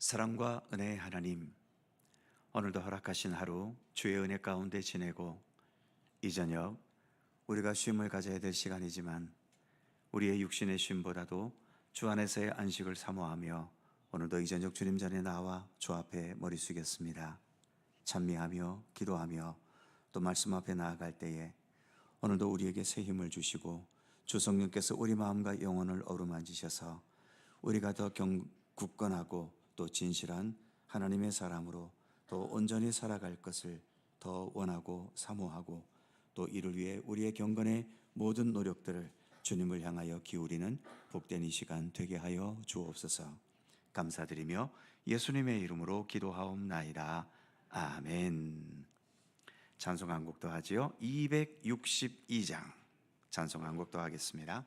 사랑과 은혜의 하나님, 오늘도 허락하신 하루 주의 은혜 가운데 지내고 이 저녁 우리가 쉼을 가져야 될 시간이지만 우리의 육신의 쉼보다도 주 안에서의 안식을 사모하며 오늘도 이 저녁 주님 전에 나와 주 앞에 머리 숙였습니다. 찬미하며 기도하며 또 말씀 앞에 나아갈 때에 오늘도 우리에게 새 힘을 주시고 주 성령께서 우리 마음과 영혼을 어루만지셔서 우리가 더 굳건하고 또 진실한 하나님의 사람으로 또 온전히 살아갈 것을 더 원하고 사모하고 또 이를 위해 우리의 경건의 모든 노력들을 주님을 향하여 기울이는 복된 이 시간 되게 하여 주옵소서. 감사드리며 예수님의 이름으로 기도하옵나이다. 아멘. 찬송 한 곡도 하지요. 262장 찬송 한 곡도 하겠습니다.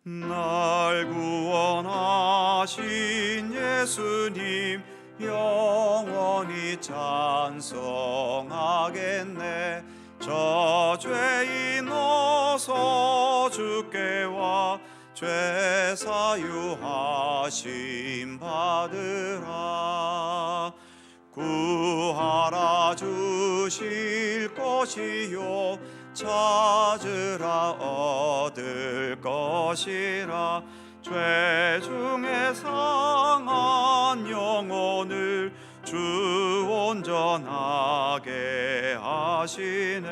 날 구원하신 예수님 영원히 찬송하겠네. 저 죄인 어서 주께 와 죄 사유하심 받으라. 구하라 주실 것이요 찾으라 얻을 것이라. 죄 중에 상한 영혼을 주 온전하게 하시네.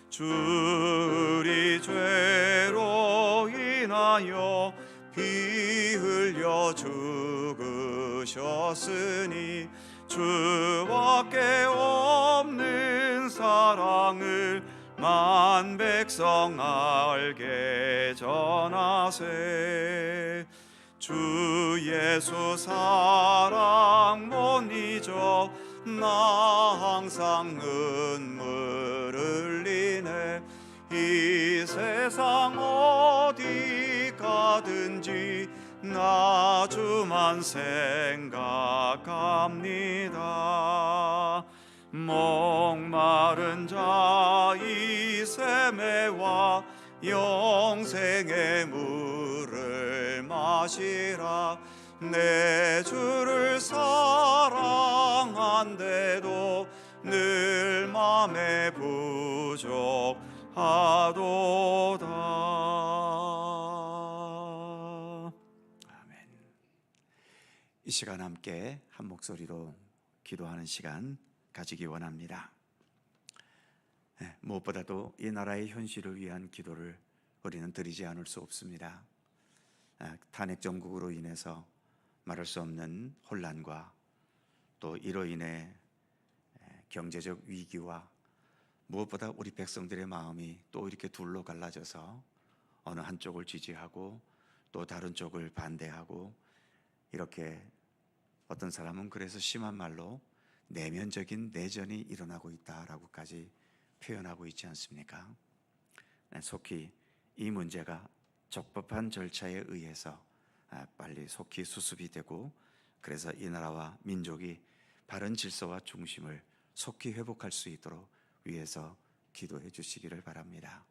주 우리 죄로 인하여 피 흘려 죽으셨으니 주밖에 없는 사랑을 만 백성 알게 전하세. 주 예수 사랑 못 잊어 나 항상 눈물 흘리네. 이 세상 어디 가든지 나 주만 생각합니다. 목마른 자 이 샘에와 영생의 물을 마시라. 내 주를 사랑한데도 늘 맘에 부족하도다. 아멘. 이 시간 함께 한 목소리로 기도하는 시간 가지기 원합니다. 무엇보다도 이 나라의 현실을 위한 기도를 우리는 드리지 않을 수 없습니다. 탄핵 정국으로 인해서 말할 수 없는 혼란과 또 이로 인해 경제적 위기와 무엇보다 우리 백성들의 마음이 또 이렇게 둘로 갈라져서 어느 한쪽을 지지하고 또 다른 쪽을 반대하고 이렇게 어떤 사람은 그래서 심한 말로 내면적인 내전이 일어나고 있다라고까지 표현하고 있지 않습니까? 속히 이 문제가 적법한 절차에 의해서 빨리 속히 수습이 되고 그래서 이 나라와 민족이 바른 질서와 중심을 속히 회복할 수 있도록 위해서 기도해 주시기를 바랍니다.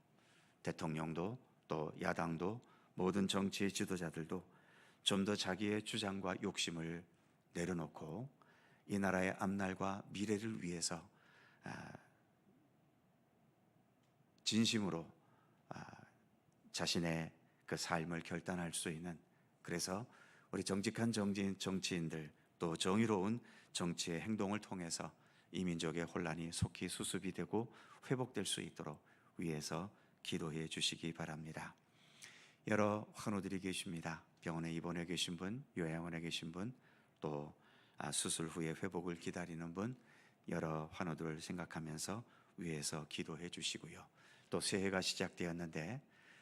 대통령도 또 야당도 모든 정치의 지도자들도 좀 더 자기의 주장과 욕심을 내려놓고 이 나라의 앞날과 미래를 위해서 진심으로 자신의 그 삶을 결단할 수 있는, 그래서 우리 정직한 정치인들 또 정의로운 정치의 행동을 통해서 이 민족의 혼란이 속히 수습이 되고 회복될 수 있도록 위해서 기도해 주시기 바랍니다. 여러 환우들이 계십니다. 병원에 입원해 계신 분, 요양원에 계신 분, 또 수술 후에 회복을 기다리는 분, 여러 환우들을 생각하면서 위해서 기도해 주시고요. 또 새해가 시작되었는데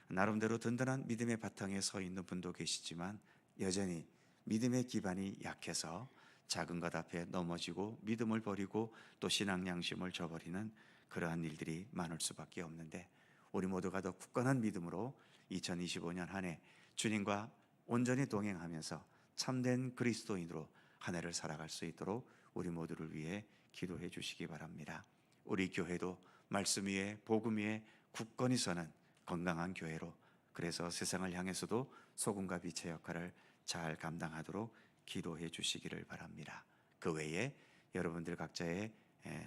나름대로 든든한 믿음의 바탕에 서 있는 분도 계시지만 여전히 믿음의 기반이 약해서 작은 것 앞에 넘어지고 믿음을 버리고 또 신앙 양심을 저버리는 그러한 일들이 많을 수밖에 없는데, 우리 모두가 더 굳건한 믿음으로 2025년 한 해 주님과 온전히 동행하면서 참된 그리스도인으로 한 해를 살아갈 수 있도록 우리 모두를 위해 기도해 주시기 바랍니다. 우리 교회도 말씀 위에 복음 위에 굳건히 서는 건강한 교회로, 그래서 세상을 향해서도 소금과 빛의 역할을 잘 감당하도록 기도해 주시기를 바랍니다. 그 외에 여러분들 각자의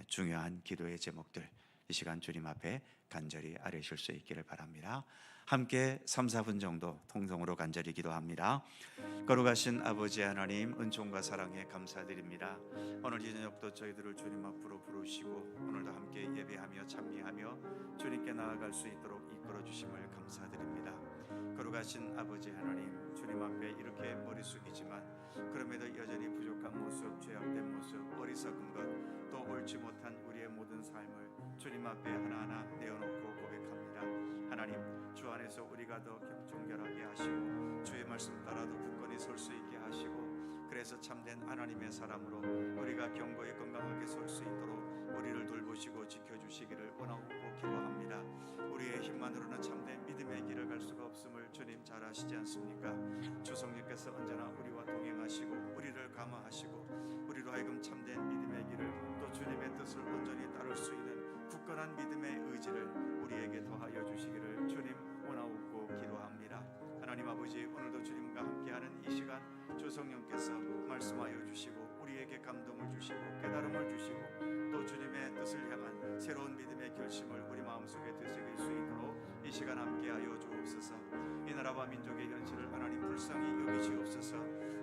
중요한 기도의 제목들 이 시간 주님 앞에 간절히 아뢰실 수 있기를 바랍니다. 함께 3, 4분 정도 통성으로 간절히 기도합니다. 거룩하신 아버지 하나님, 은총과 사랑에 감사드립니다. 오늘 이 저녁도 저희들을 주님 앞으로 부르시고 오늘도 함께 예배하며 찬미하며 주님께 나아갈 수 있도록 이끌어 주심을 감사드립니다. 거룩하신 아버지 하나님, 주님 앞에 이렇게 머리 숙이지만 그럼에도 여전히 부족한 모습, 죄악된 모습, 어리석은 것, 또 옳지 못한 우리의 모든 삶을 주님 앞에 하나하나 내어놓고 고백합니다. 하나님, 주 안에서 우리가 더 정결하게 하시고 주의 말씀 따라도 굳건히 설 수 있게 하시고, 그래서 참된 하나님의 사람으로 우리가 견고히 건강하게 설 수 있도록 우리를 돌보시고 지켜주시기를 원하고 기도합니다. 우리의 힘만으로는 참된 믿음의 길을 갈 수가 없음을 주님 잘 아시지 않습니까? 주 성령께서 언제나 우리와 동행하시고 우리를 감화하시고 우리로 하여금 참된 믿음의 길을, 또 주님의 뜻을 온전히 따를 수 있는 굳건한 믿음의 의지를 우리에게 더하여 주시기를 주님 원하옵고 기도합니다. 하나님 아버지, 오늘도 주님과 함께하는 이 시간 주 성령께서 말씀하여 주시고 우리에게 감동을 주시고 깨달음을 주시고 또 주님의 뜻을 향한 새로운 믿음의 결심을 우리 마음속에 되새길 수 있도록 이 시간 함께하여 주옵소서. 이 나라와 민족의 현실을 하나님 불쌍히 여기시옵소서.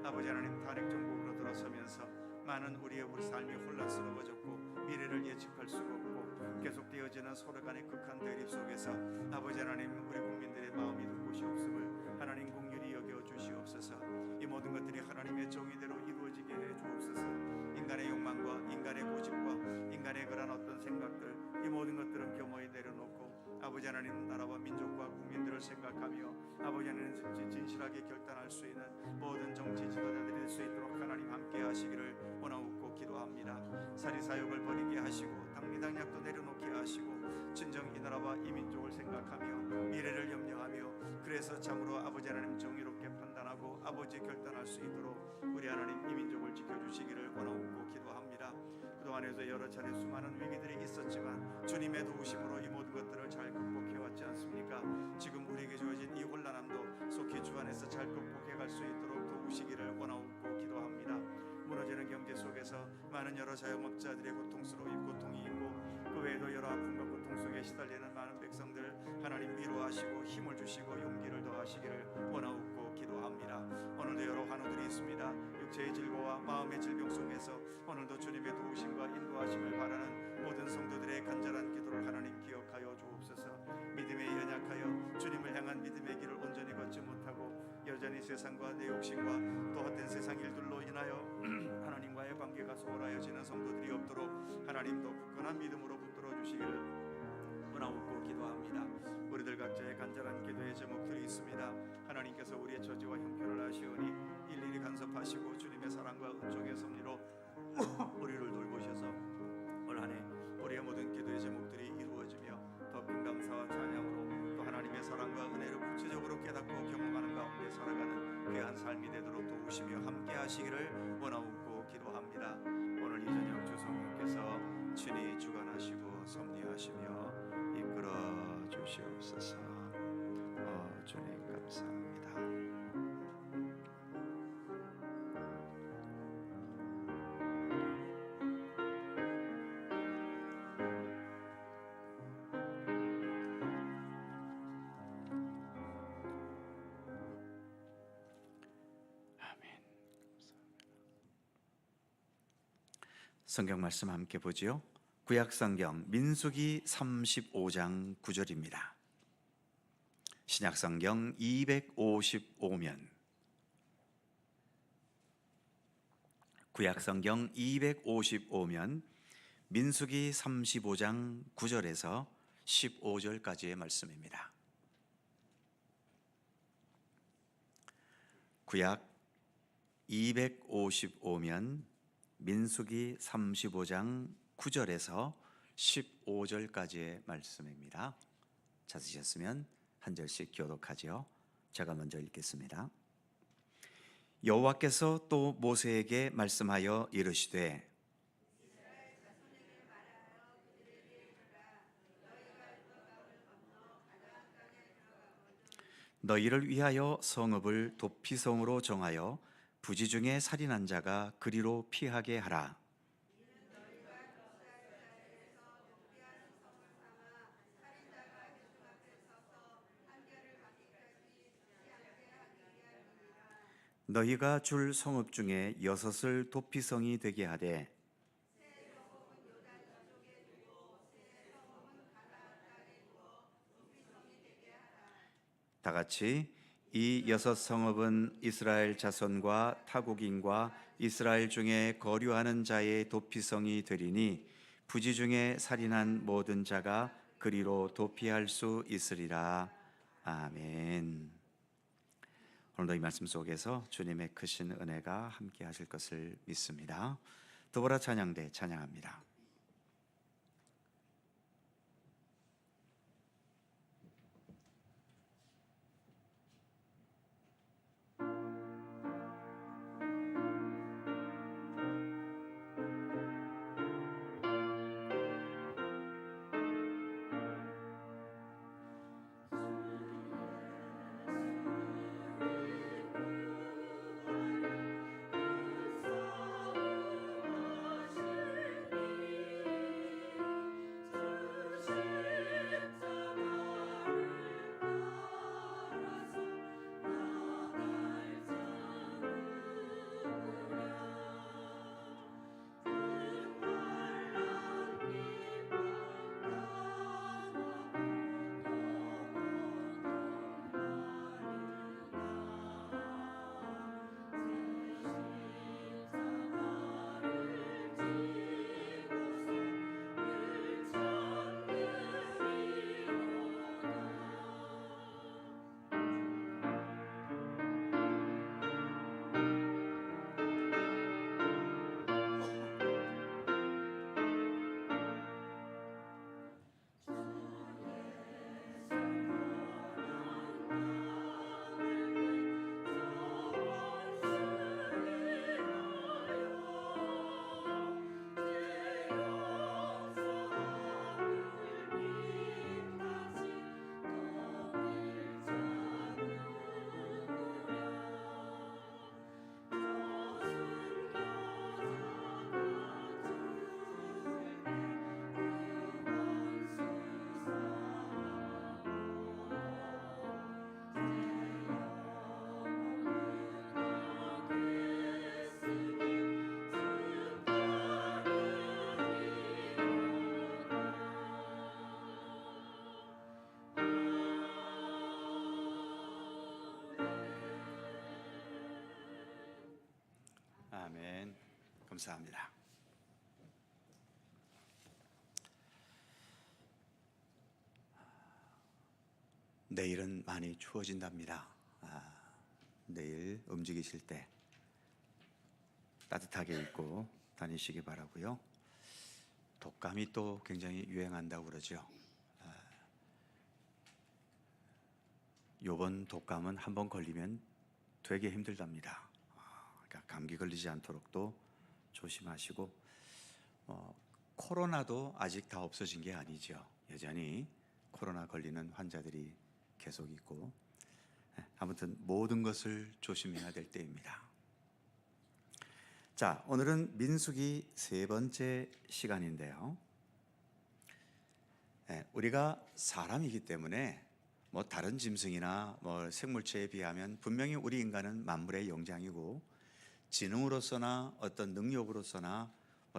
아버지 하나님, 탄핵 정국으로 들어서면서 많은 우리 삶이 혼란스러워졌고 미래를 예측할 수가 없고 계속되어지는 서로 간의 극한 대립 속에서 아버지 하나님, 우리 국민들의 마음이 들 곳이 없음을 하나님 긍휼히 여겨 주시옵소서. 이 모든 것들이 하나님의 정의대로 이루어지게 해 주옵소서. 인간의 욕망과 인간의 고집과 인간의 그런 어떤 생각들, 이 모든 것들은 겸허히 내려놓고 아버지 하나님, 나라와 민족과 국민들을 생각하며 아버지 하나님 진실하게 결단할 수 있는 모든 정치 지도자들이 될 수 있도록 하나님 함께 하시기를 원하옵고 기도합니다. 사리사욕을 버리게 하시고 당리당략도 내려놓게 하시고 진정 이 나라와 이 민족을 생각하며 미래를 염려하며 그래서 참으로 아버지 하나님 정의롭게 판단하고 아버지 결단할 수 있도록 우리 하나님 이 민족을 지켜주시기를 원하옵고 기도합니다. 그동안에도 여러 차례 수많은 위기들이 있었지만 주님의 도우심으로 이 모든 것들을 잘 극복해왔지 않습니까? 지금 우리에게 주어진 이 혼란함도 속히 주 안에서 잘 극복해갈 수 있도록 도우시기를 원하옵고 기도합니다. 무너지는 경제 속에서 많은 여러 자영업자들의 고통이 있고 그 외에도 여러 아픔과 고통 속에 시달리는 많은 백성들 하나님 위로하시고 힘을 주시고 용기를 더하시기를 원하옵고 기도합니다. 오늘도 여러 환우들이 있습니다. 육체의 질고와 마음의 질병 속에서 오늘도 주님의 도우심과 인도하심을 바라는 모든 성도들의 간절한 기도를 하나님 기억하여 주옵소서. 믿음에 연약하여 주님을 향한 믿음의 길을 온전히 걷지 못하고 여전히 세상과 내 욕심과 또 헛된 세상 일들로 인하여 하나님과의 관계가 소홀하여지는 성도들이 없도록 하나님도 굳건한 믿음으로 붙들어 주시기를 원하옵고 기도합니다. 우리들 각자의 간절한 기도의 제목들이 있습니다. 하나님께서 우리의 처지와 형편을 아시오니 일일이 간섭하시고 주님의 사랑과 은총의 섭리로 우리를 돌보셔서 올 한 해 우리의 모든 기도의 제목들이 이루어지며 더 큰 감사와 찬양으로 또 하나님의 사랑과 은혜를 구체적으로 깨닫고 경험하는 가운데 살아가는 귀한 삶이 되도록 도우시며 함께 하시기를 원하옵고 기도합니다. 오늘 이 저녁 주 성령께서 친히 주관하시고 섭리하시며 이끌어 주시옵소서. 주님 감사합니다. 성경 말씀 함께 보지요. 구약 성경 민수기 35장 9절입니다. 신약 성경 255면, 구약 성경 255면 민수기 35장 9절에서 15절까지의 말씀입니다. 구약 255면 민수기 35장 9절에서 15절까지의 말씀입니다. 찾으셨으면 한 절씩 교독하지요. 제가 먼저 읽겠습니다. 여호와께서 또 모세에게 말씀하여 이르시되 너희를 위하여 성읍을 도피성으로 정하여 부지 중에 살인한 자가 그리로 피하게 하라. 너희가 줄 성읍 중에 6을 도피성이 되게 하되 다 같이 이 6성읍은 이스라엘 자손과 타국인과 이스라엘 중에 거류하는 자의 도피성이 되리니 부지 중에 살인한 모든 자가 그리로 도피할 수 있으리라. 아멘. 오늘도 이 말씀 속에서 주님의 크신 은혜가 함께 하실 것을 믿습니다. 더불어 찬양대 찬양합니다. 아멘. 감사합니다. 내일은 많이 추워진답니다. 내일 움직이실 때 따뜻하게 입고 다니시기 바라고요. 독감이 또 굉장히 유행한다고 그러죠. 요번 독감은 한번 걸리면 되게 힘들답니다. 그러니까 감기 걸리지 않도록 또 조심하시고, 코로나도 아직 다 없어진 게 아니죠. 여전히 코로나 걸리는 환자들이 계속 있고, 아무튼 모든 것을 조심해야 될 때입니다. 자, 오늘은 민수기 3번째 시간인데요. 우리가 사람이기 때문에 다른 짐승이나 생물체에 비하면 분명히 우리 인간은 만물의 영장이고 지능으로서나 어떤 능력으로서나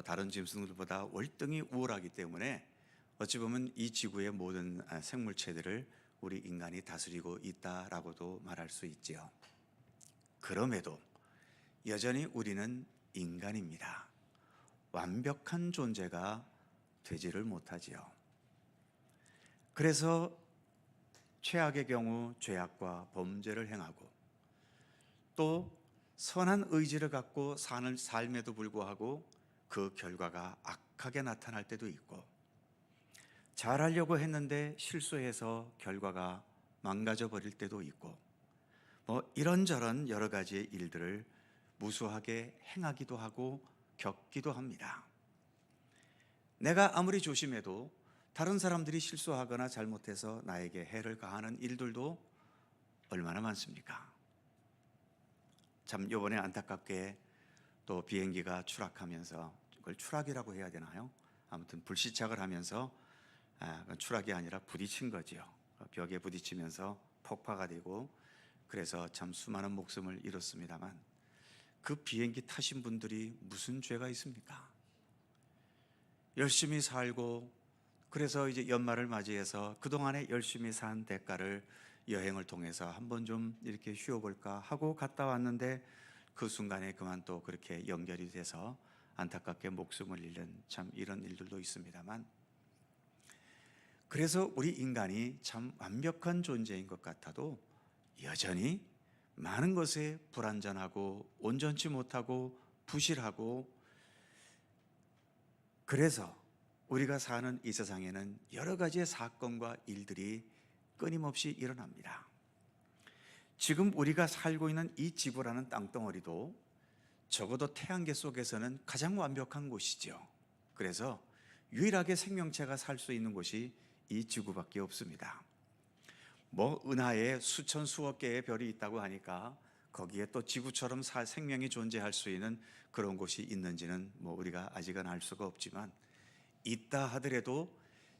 다른 짐승들보다 월등히 우월하기 때문에 어찌 보면 이 지구의 모든 생물체들을 우리 인간이 다스리고 있다라고도 말할 수 있지요. 그럼에도 여전히 우리는 인간입니다. 완벽한 존재가 되지를 못하지요. 그래서 최악의 경우 죄악과 범죄를 행하고 또 선한 의지를 갖고 사는 삶에도 불구하고 그 결과가 악하게 나타날 때도 있고, 잘하려고 했는데 실수해서 결과가 망가져 버릴 때도 있고, 이런저런 여러 가지의 일들을 무수하게 행하기도 하고 겪기도 합니다. 내가 아무리 조심해도 다른 사람들이 실수하거나 잘못해서 나에게 해를 가하는 일들도 얼마나 많습니까? 참 이번에 안타깝게 또 비행기가 추락하면서, 그걸 추락이라고 해야 되나요? 아무튼 불시착을 하면서 추락이 아니라 부딪힌 거지요. 벽에 부딪히면서 폭파가 되고, 그래서 참 수많은 목숨을 잃었습니다만, 그 비행기 타신 분들이 무슨 죄가 있습니까? 열심히 살고, 그래서 이제 연말을 맞이해서 그동안에 열심히 산 대가를 여행을 통해서 한번 좀 이렇게 쉬어볼까 하고 갔다 왔는데, 그 순간에 그만 또 그렇게 연결이 돼서 안타깝게 목숨을 잃는 참 이런 일들도 있습니다만, 그래서 우리 인간이 참 완벽한 존재인 것 같아도 여전히 많은 것에 불완전하고 온전치 못하고 부실하고, 그래서 우리가 사는 이 세상에는 여러 가지의 사건과 일들이 끊임없이 일어납니다. 지금 우리가 살고 있는 이 지구라는 땅덩어리도 적어도 태양계 속에서는 가장 완벽한 곳이죠. 그래서 유일하게 생명체가 살 수 있는 곳이 이 지구밖에 없습니다. 뭐 은하에 수천 수억 개의 별이 있다고 하니까 거기에 또 지구처럼 생명이 존재할 수 있는 그런 곳이 있는지는 뭐 우리가 아직은 알 수가 없지만, 있다 하더라도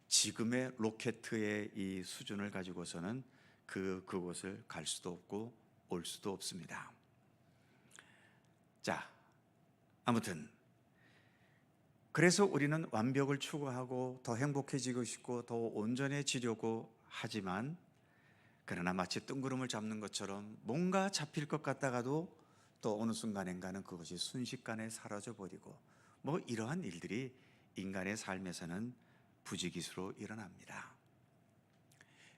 지금의 로켓의 이 수준을 가지고서는 그곳을 갈 수도 없고 올 수도 없습니다. 자, 아무튼 그래서 우리는 완벽을 추구하고 더 행복해지고 싶고 더 온전해지려고 하지만, 그러나 마치 뜬구름을 잡는 것처럼 뭔가 잡힐 것 같다가도 또 어느 순간인가는 그것이 순식간에 사라져버리고, 뭐 이러한 일들이 인간의 삶에서는 부지기수로 일어납니다.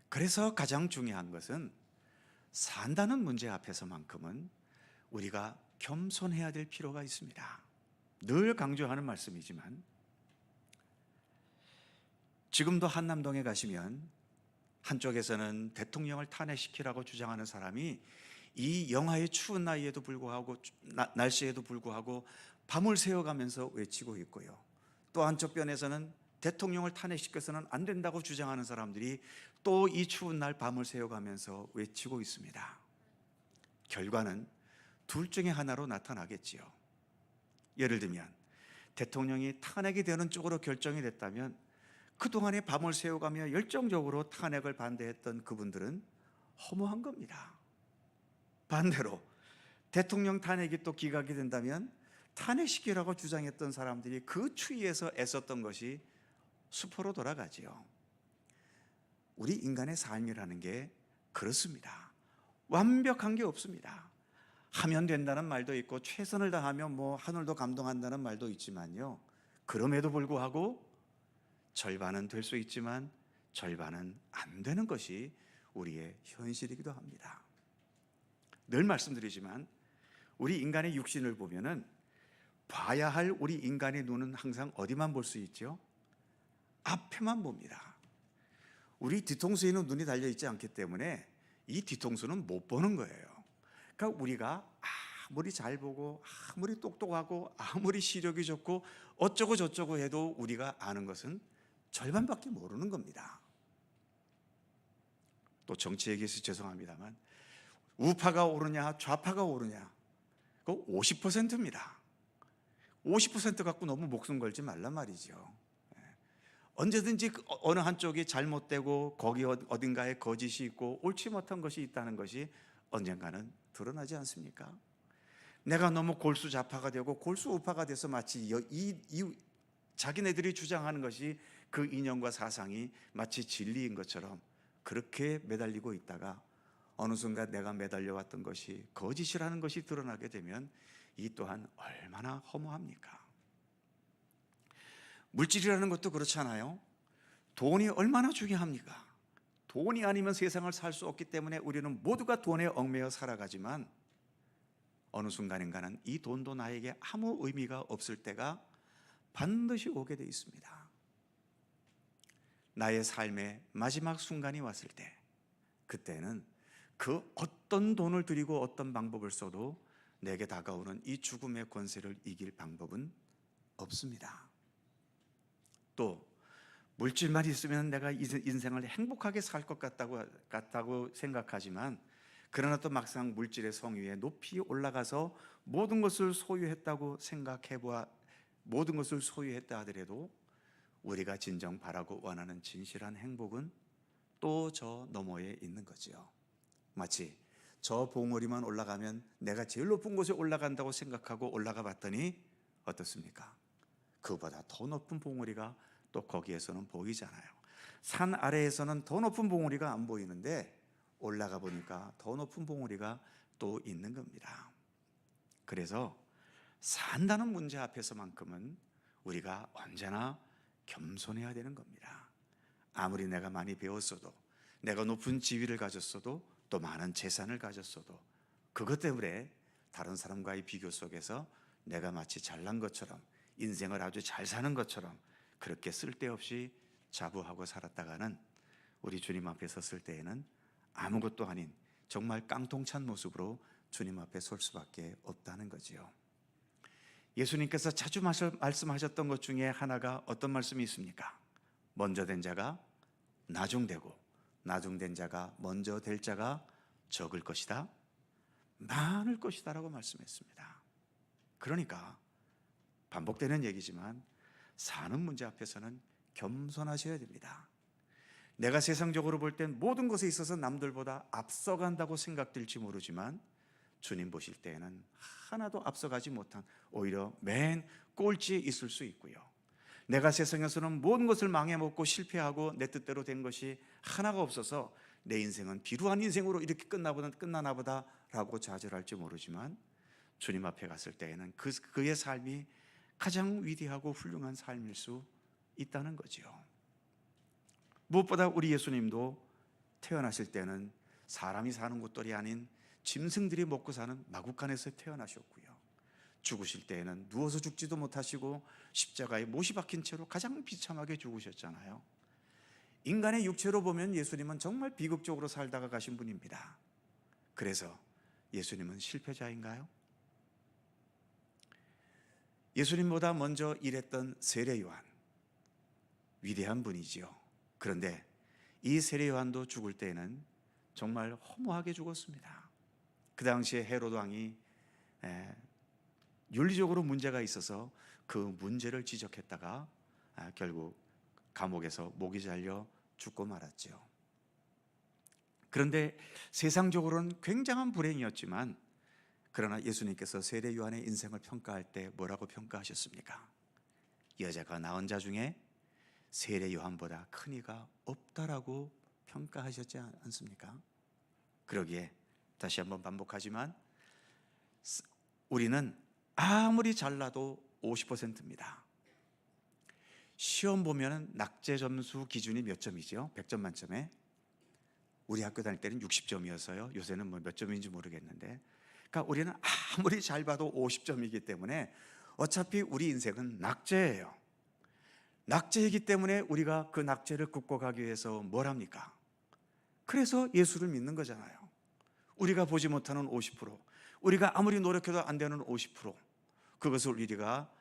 그래서 가장 중요한 것은 산다는 문제 앞에서만큼은 우리가 겸손해야 될 필요가 있습니다. 늘 강조하는 말씀이지만, 지금도 한남동에 가시면 한쪽에서는 대통령을 탄핵시키라고 주장하는 사람이 이 영하의 추운 나이에도 불구하고, 날씨에도 불구하고 밤을 새워가면서 외치고 있고요. 또 한쪽 변에서는 대통령을 탄핵시켜서는 안 된다고 주장하는 사람들이 또 이 추운 날 밤을 새워가면서 외치고 있습니다. 결과는 둘 중에 하나로 나타나겠지요. 예를 들면 대통령이 탄핵이 되는 쪽으로 결정이 됐다면, 그동안에 밤을 새워가며 열정적으로 탄핵을 반대했던 그분들은 허무한 겁니다. 반대로 대통령 탄핵이 또 기각이 된다면, 탄핵시키라고 주장했던 사람들이 그 추위에서 애썼던 것이 수포로 돌아가지요. 우리 인간의 삶이라는 게 그렇습니다. 완벽한 게 없습니다. 하면 된다는 말도 있고 최선을 다하면 뭐 하늘도 감동한다는 말도 있지만요, 그럼에도 불구하고 절반은 될 수 있지만 절반은 안 되는 것이 우리의 현실이기도 합니다. 늘 말씀드리지만 우리 인간의 육신을 보면은 봐야 할 우리 인간의 눈은 항상 어디만 볼 수 있죠? 앞에만 봅니다. 우리 뒤통수에는 눈이 달려있지 않기 때문에 이 뒤통수는 못 보는 거예요. 그러니까 우리가 아무리 잘 보고 아무리 똑똑하고 아무리 시력이 좋고 어쩌고 저쩌고 해도 우리가 아는 것은 절반밖에 모르는 겁니다. 또 정치 얘기해서 죄송합니다만, 우파가 오르냐 좌파가 오르냐 그거 50%입니다. 50% 갖고 너무 목숨 걸지 말란 말이죠. 언제든지 어느 한쪽이 잘못되고 거기 어딘가에 거짓이 있고 옳지 못한 것이 있다는 것이 언젠가는 드러나지 않습니까? 내가 너무 골수 좌파가 되고 골수 우파가 돼서 마치 자기네들이 주장하는 것이 그 이념과 사상이 마치 진리인 것처럼 그렇게 매달리고 있다가 어느 순간 내가 매달려왔던 것이 거짓이라는 것이 드러나게 되면 이 또한 얼마나 허무합니까? 물질이라는 것도 그렇잖아요. 돈이 얼마나 중요합니까? 돈이 아니면 세상을 살 수 없기 때문에 우리는 모두가 돈에 얽매여 살아가지만, 어느 순간인가는 이 돈도 나에게 아무 의미가 없을 때가 반드시 오게 돼 있습니다. 나의 삶의 마지막 순간이 왔을 때, 그때는 그 어떤 돈을 들이고 어떤 방법을 써도 내게 다가오는 이 죽음의 권세를 이길 방법은 없습니다. 또 물질만 있으면 내가 인생을 행복하게 살 것 같다고 생각하지만, 그러나 또 막상 물질의 성위에 높이 올라가서 모든 것을 소유했다고 모든 것을 소유했다 하더라도 우리가 진정 바라고 원하는 진실한 행복은 또 저 너머에 있는 거지요. 마치 저 봉우리만 올라가면 내가 제일 높은 곳에 올라간다고 생각하고 올라가 봤더니 어떻습니까? 그보다 더 높은 봉우리가 또 거기에서는 보이잖아요. 산 아래에서는 더 높은 봉우리가 안 보이는데 올라가 보니까 더 높은 봉우리가 또 있는 겁니다. 그래서 산다는 문제 앞에서만큼은 우리가 언제나 겸손해야 되는 겁니다. 아무리 내가 많이 배웠어도, 내가 높은 지위를 가졌어도, 또 많은 재산을 가졌어도 그것 때문에 다른 사람과의 비교 속에서 내가 마치 잘난 것처럼, 인생을 아주 잘 사는 것처럼 그렇게 쓸데없이 자부하고 살았다가는 우리 주님 앞에 섰을 때에는 아무것도 아닌 정말 깡통찬 모습으로 주님 앞에 설 수밖에 없다는 거지요. 예수님께서 자주 말씀하셨던 것 중에 하나가 어떤 말씀이 있습니까? 먼저 된 자가 나중되고 나중된 자가 먼저 될 자가 적을 것이다, 많을 것이다 라고 말씀했습니다. 그러니까 반복되는 얘기지만 사는 문제 앞에서는 겸손하셔야 됩니다. 내가 세상적으로 볼 땐 모든 것에 있어서 남들보다 앞서간다고 생각될지 모르지만 주님 보실 때에는 하나도 앞서가지 못한, 오히려 맨 꼴찌에 있을 수 있고요. 내가 세상에서는 모든 것을 망해먹고 실패하고 내 뜻대로 된 것이 하나가 없어서 내 인생은 비루한 인생으로 이렇게 끝나나 보다 라고 좌절할지 모르지만 주님 앞에 갔을 때에는 그의 삶이 가장 위대하고 훌륭한 삶일 수 있다는 거지요. 무엇보다 우리 예수님도 태어나실 때는 사람이 사는 곳들이 아닌 짐승들이 먹고 사는 마구간에서 태어나셨고요. 죽으실 때에는 누워서 죽지도 못하시고 십자가에 못이 박힌 채로 가장 비참하게 죽으셨잖아요. 인간의 육체로 보면 예수님은 정말 비극적으로 살다가 가신 분입니다. 그래서 예수님은 실패자인가요? 예수님보다 먼저 일했던 세례 요한, 위대한 분이지요. 그런데 이 세례 요한도 죽을 때에는 정말 허무하게 죽었습니다. 그 당시에 헤로드 왕이 윤리적으로 문제가 있어서 그 문제를 지적했다가 결국 감옥에서 목이 잘려 죽고 말았죠. 그런데 세상적으로는 굉장한 불행이었지만, 그러나 예수님께서 세례 요한의 인생을 평가할 때 뭐라고 평가하셨습니까? 여자가 낳은 자 중에 세례 요한보다 큰 이가 없다라고 평가하셨지 않습니까? 그러기에 다시 한번 반복하지만 우리는 아무리 잘나도 50%입니다. 시험 보면 낙제 점수 기준이 몇 점이죠? 100점 만점에. 우리 학교 다닐 때는 60점이어서요. 요새는 뭐 몇 점인지 모르겠는데, 그러니까 우리는 아무리 잘 봐도 50점이기 때문에 어차피 우리 인생은 낙제예요. 낙제이기 때문에 우리가 그 낙제를 극복하기 위해서 뭘 합니까? 그래서 예수를 믿는 거잖아요. 우리가 보지 못하는 50%, 우리가 아무리 노력해도 안 되는 50%, 그것을 우리가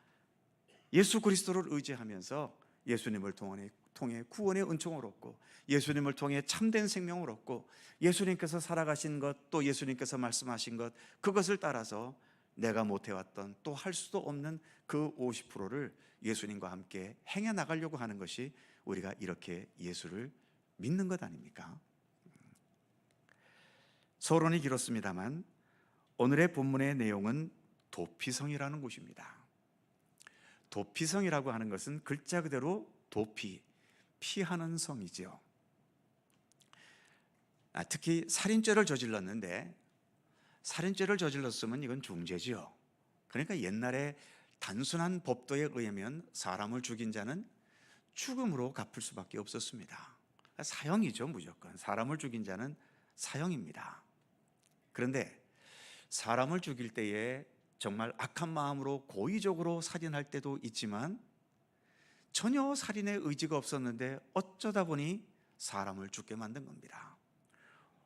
예수 그리스도를 의지하면서 예수님을 통해 구원의 은총을 얻고, 예수님을 통해 참된 생명을 얻고, 예수님께서 살아가신 것, 또 예수님께서 말씀하신 것, 그것을 따라서 내가 못해왔던, 또 할 수도 없는 그 50%를 예수님과 함께 행해 나가려고 하는 것이 우리가 이렇게 예수를 믿는 것 아닙니까? 서론이 길었습니다만 오늘의 본문의 내용은 도피성이라는 곳입니다. 도피성이라고 하는 것은 글자 그대로 도피, 피하는 성이죠. 특히 살인죄를 저질렀는데, 살인죄를 저질렀으면 이건 중죄지요. 그러니까 옛날에 단순한 법도에 의하면 사람을 죽인 자는 죽음으로 갚을 수밖에 없었습니다. 사형이죠, 무조건. 사람을 죽인 자는 사형입니다. 그런데 사람을 죽일 때에 정말 악한 마음으로 고의적으로 살인할 때도 있지만 전혀 살인의 의지가 없었는데 어쩌다 보니 사람을 죽게 만든 겁니다.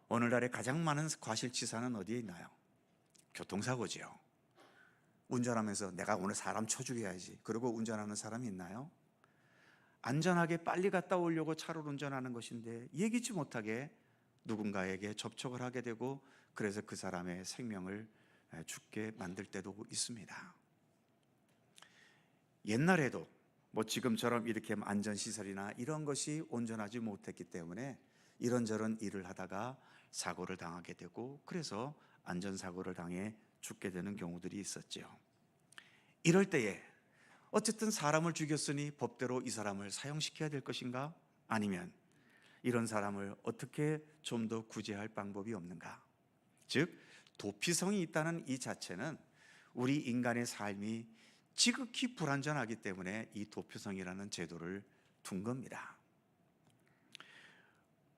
오늘날에 가장 많은 과실치사는 어디에 있나요? 교통사고지요. 운전하면서 내가 오늘 사람 쳐 죽여야지 그러고 운전하는 사람이 있나요? 안전하게 빨리 갔다 오려고 차를 운전하는 것인데 예기치 못하게 누군가에게 접촉을 하게 되고 그래서 그 사람의 생명을 죽게 만들 때도 있습니다. 옛날에도 뭐 지금처럼 이렇게 안전시설이나 이런 것이 온전하지 못했기 때문에 이런저런 일을 하다가 사고를 당하게 되고, 그래서 안전사고를 당해 죽게 되는 경우들이 있었죠. 이럴 때에 어쨌든 사람을 죽였으니 법대로 이 사람을 사형시켜야 될 것인가? 아니면 이런 사람을 어떻게 좀 더 구제할 방법이 없는가? 즉, 도피성이 있다는 이 자체는 우리 인간의 삶이 지극히 불완전하기 때문에 이 도피성이라는 제도를 둔 겁니다.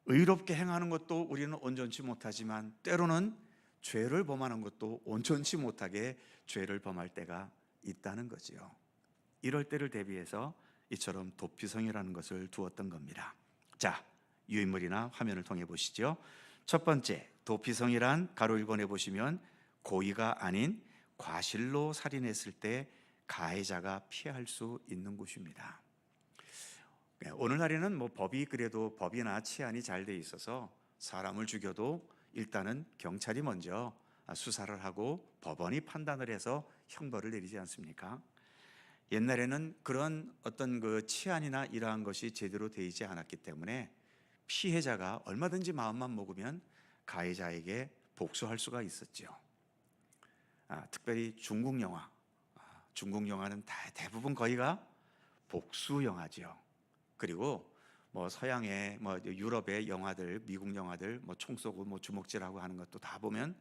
의롭게 행하는 것도 우리는 온전치 못하지만 때로는 죄를 범하는 것도 온전치 못하게 죄를 범할 때가 있다는 거지요. 이럴 때를 대비해서 이처럼 도피성이라는 것을 두었던 겁니다. 자, 유인물이나 화면을 통해 보시죠. 첫 번째, 도피성이란 가로 1번에 보시면 고의가 아닌 과실로 살인했을 때 가해자가 피할 수 있는 곳입니다. 오늘날에는 뭐 법이 그래도 법이나 치안이 잘 돼 있어서 사람을 죽여도 일단은 경찰이 먼저 수사를 하고 법원이 판단을 해서 형벌을 내리지 않습니까? 옛날에는 그런 어떤 그 치안이나 이러한 것이 제대로 되지 않았기 때문에 피해자가 얼마든지 마음만 먹으면 가해자에게 복수할 수가 있었죠. 특별히 중국 영화, 중국 영화는 대부분 거의가 복수 영화죠. 그리고 뭐 서양의 뭐 유럽의 영화들, 미국 영화들 뭐 총 쏘고 뭐 주먹질하고 하는 것도 다 보면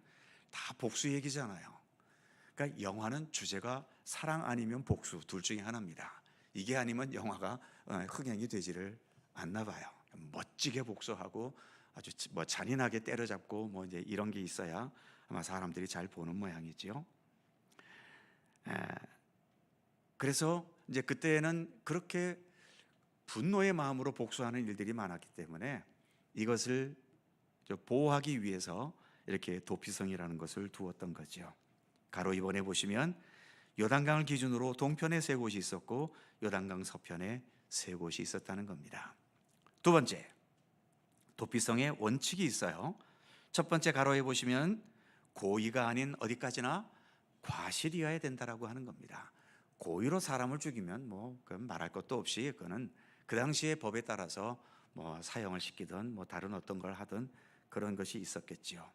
다 복수 얘기잖아요. 그러니까 영화는 주제가 사랑 아니면 복수 둘 중에 하나입니다. 이게 아니면 영화가 흥행이 되지를 않나 봐요. 멋지게 복수하고 아주 뭐 잔인하게 때려잡고 뭐 이제 이런 게 있어야 아마 사람들이 잘 보는 모양이지요. 그래서 이제 그때는 그렇게 분노의 마음으로 복수하는 일들이 많았기 때문에 이것을 보호하기 위해서 이렇게 도피성이라는 것을 두었던 거죠. 가로 2번에 보시면 요단강을 기준으로 동편에 3곳이 있었고 요단강 서편에 3곳이 있었다는 겁니다. 두 번째, 도피성의 원칙이 있어요. 첫 번째 가로에 보시면 고의가 아닌 어디까지나 과실이어야 된다라고 하는 겁니다. 고의로 사람을 죽이면 뭐 그건 말할 것도 없이 그거는 그 당시의 법에 따라서 뭐 사형을 시키든 뭐 다른 어떤 걸 하든 그런 것이 있었겠지요.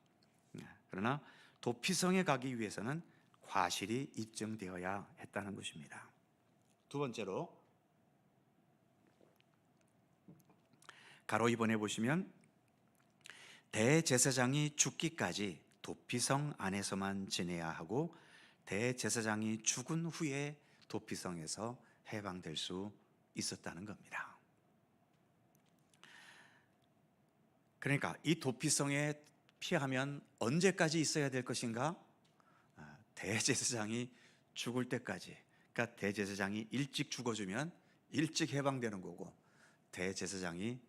그러나 도피성에 가기 위해서는 과실이 입증되어야 했다는 것입니다. 두 번째로 가로 2번에 보시면 대제사장이 죽기까지 도피성 안에서만 지내야 하고 대제사장이 죽은 후에 도피성에서 해방될 수 있었다는 겁니다. 그러니까 이 도피성에 피하면 언제까지 있어야 될 것인가? 대제사장이 죽을 때까지. 그러니까 대제사장이 일찍 죽어주면 일찍 해방되는 거고, 대제사장이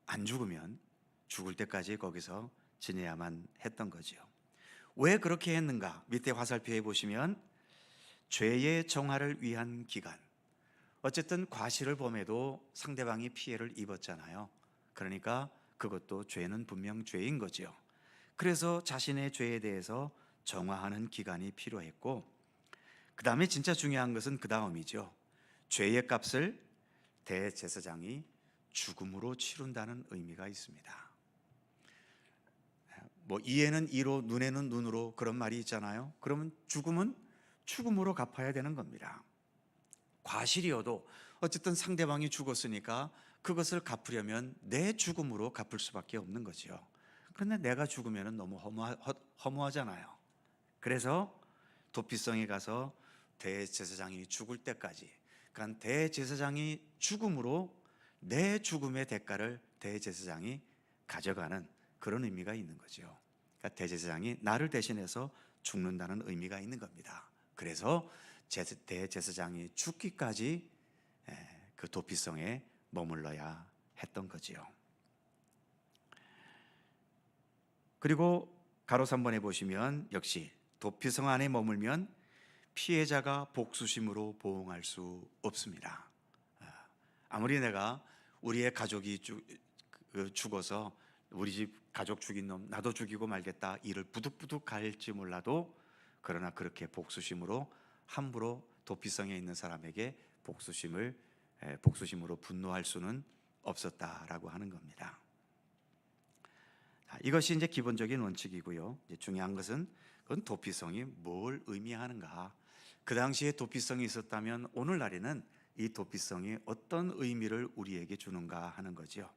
안 죽으면 죽을 때까지 거기서 지내야만 했던 거지요. 왜 그렇게 했는가? 밑에 화살표에 보시면 죄의 정화를 위한 기간. 어쨌든 과실을 범해도 상대방이 피해를 입었잖아요. 그러니까 그것도 죄는 분명 죄인 거지요. 그래서 자신의 죄에 대해서 정화하는 기간이 필요했고, 그 다음에 진짜 중요한 것은 그 다음이죠. 죄의 값을 대제사장이 죽음으로 치른다는 의미가 있습니다. 뭐 이에는 이로 눈에는 눈으로 그런 말이 있잖아요. 그러면 죽음은 죽음으로 갚아야 되는 겁니다. 과실이어도 어쨌든 상대방이 죽었으니까 그것을 갚으려면 내 죽음으로 갚을 수밖에 없는 거죠. 그런데 내가 죽으면 너무 허무하잖아요. 그래서 도피성에 가서 대제사장이 죽을 때까지, 그러니까 대제사장이 죽음으로 내 죽음의 대가를 대제사장이 가져가는 그런 의미가 있는 거죠. 그러니까 대제사장이 나를 대신해서 죽는다는 의미가 있는 겁니다. 그래서 대제사장이 죽기까지 그 도피성에 머물러야 했던 거지요. 그리고 가로 3번에 보시면 역시 도피성 안에 머물면 피해자가 복수심으로 보응할 수 없습니다. 아무리 내가 우리의 가족이 죽어서 우리 집 가족 죽인 놈 나도 죽이고 말겠다, 이를 부득부득 갈지 몰라도, 그러나 그렇게 복수심으로 함부로 도피성에 있는 사람에게 복수심으로 분노할 수는 없었다라고 하는 겁니다. 이것이 이제 기본적인 원칙이고요. 이제 중요한 것은 그건 도피성이 뭘 의미하는가. 그 당시에 도피성이 있었다면 오늘날에는 이 도피성이 어떤 의미를 우리에게 주는가 하는 거죠.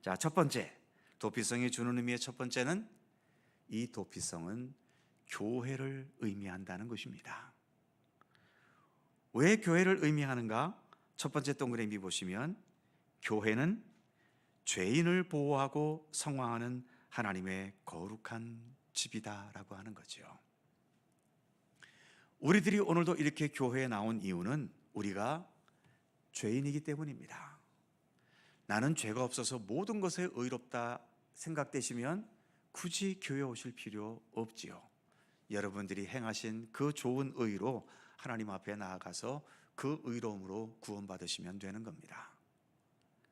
자, 첫 번째, 도피성이 주는 의미의 첫 번째는 이 도피성은 교회를 의미한다는 것입니다. 왜 교회를 의미하는가? 첫 번째 동그라미 보시면 교회는 죄인을 보호하고 성화하는 하나님의 거룩한 집이다라고 하는 거죠. 우리들이 오늘도 이렇게 교회에 나온 이유는 우리가 죄인이기 때문입니다. 나는 죄가 없어서 모든 것에 의롭다 생각되시면 굳이 교회 오실 필요 없지요. 여러분들이 행하신 그 좋은 의로 하나님 앞에 나아가서 그 의로움으로 구원받으시면 되는 겁니다.